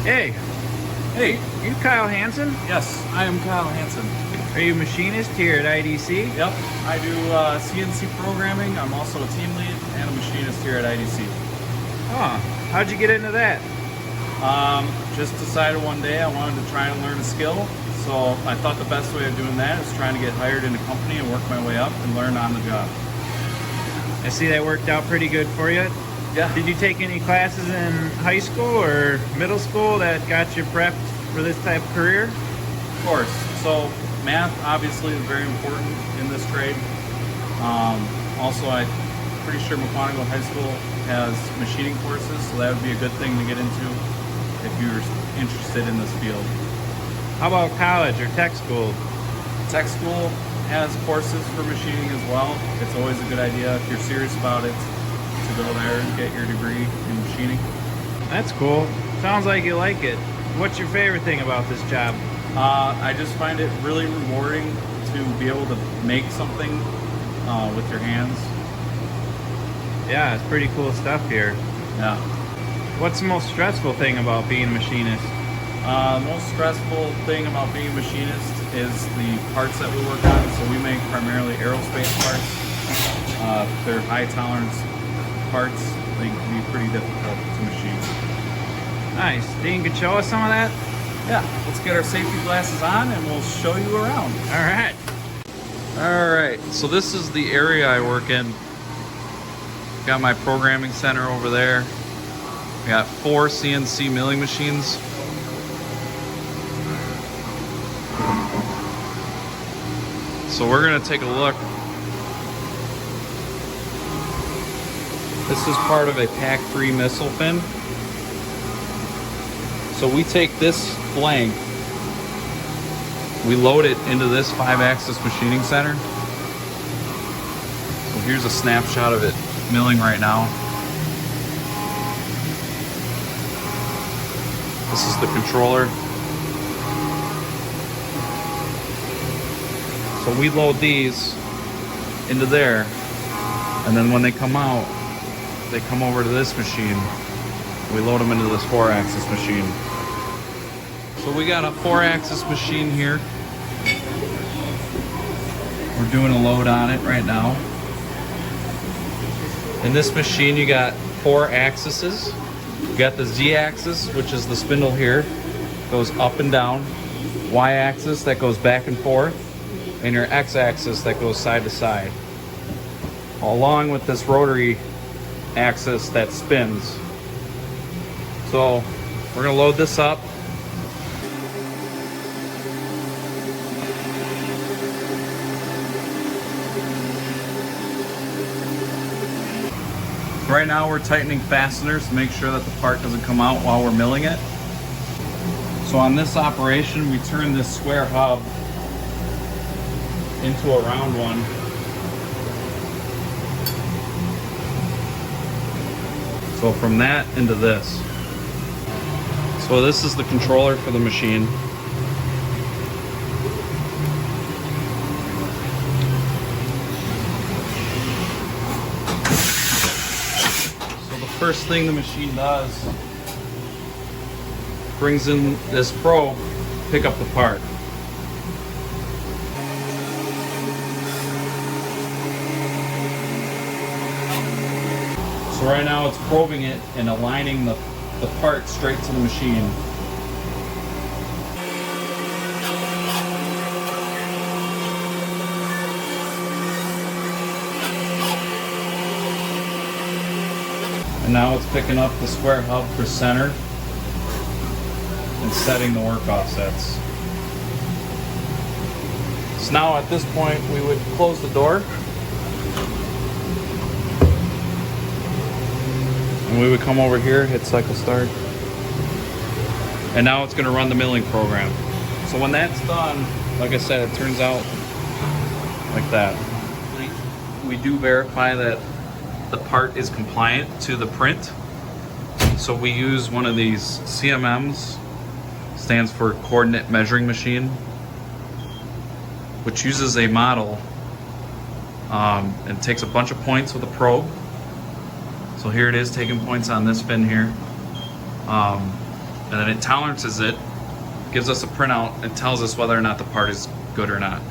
Hey, Hey, you Kyle Hansen? yes, I am Kyle Hansen. Are you a machinist here at IDC? Yep, I do CNC programming. I'm also a team lead and a machinist here at IDC. Oh, how'd you get into that? Just decided one day I wanted to try and learn a skill. So I thought the best way of doing that is trying to get hired in a company and work my way up and learn on the job. I see that worked out pretty good for you. Yeah. Did you take any classes in high school or middle school that got you prepped for this type of career? Of course. So math obviously is very important in this trade. Also, I'm pretty sure McQuantico High School has machining courses, so that would be a good thing to get into if you're interested in this field. How about college or tech school? Tech school has courses for machining as well. It's always a good idea if you're serious about it to go there and get your degree in machining. That's cool. Sounds like you like it. What's your favorite thing about this job? I just find it really rewarding to be able to make something with your hands. Yeah, it's pretty cool stuff here. Yeah. What's the most stressful thing about being a machinist? The most stressful thing about being a machinist is the parts that we work on. So we make primarily aerospace parts. They're high tolerance parts. They can be pretty difficult to machine. Nice. Dean could show us some of that? Yeah, let's get our safety glasses on and we'll show you around. All right. All right, so this is the area I work in. Got my programming center over there. We got 4 CNC milling machines. So we're gonna take a look. This is part of a pack-free missile fin. So we take this blank, we load it into this 5-axis machining center. So here's a snapshot of it milling right now. This is the controller. So we load these into there, and then when they come out, they come over to this machine. We load them into this 4-axis machine. So we got a 4-axis machine here. We're doing a load on it right now. In this machine you got 4 axes. You got the Z-axis, which is the spindle here, goes up and down. Y-axis that goes back and forth, and your X-axis that goes side to side. Along with this rotary axis that spins. So we're gonna load this up. Right now we're tightening fasteners to make sure that the part doesn't come out while we're milling it. So on this operation, we turn this square hub into a round one. So from that into this. So this is the controller for the machine. So the first thing the machine does, brings in this probe, pick up the part. So right now it's probing it and aligning the part straight to the machine. And now it's picking up the square hub for center and setting the work offsets. So now at this point we would close the door and we would come over here, hit cycle start, and now it's going to run the milling program. So when that's done, like I said, it turns out like that. We do verify that the part is compliant to the print. So we use one of these CMMs, stands for coordinate measuring machine, which uses a model and takes a bunch of points with a probe. So here it is taking points on this fin here. and then it tolerances it, gives us a printout, and tells us whether or not the part is good or not.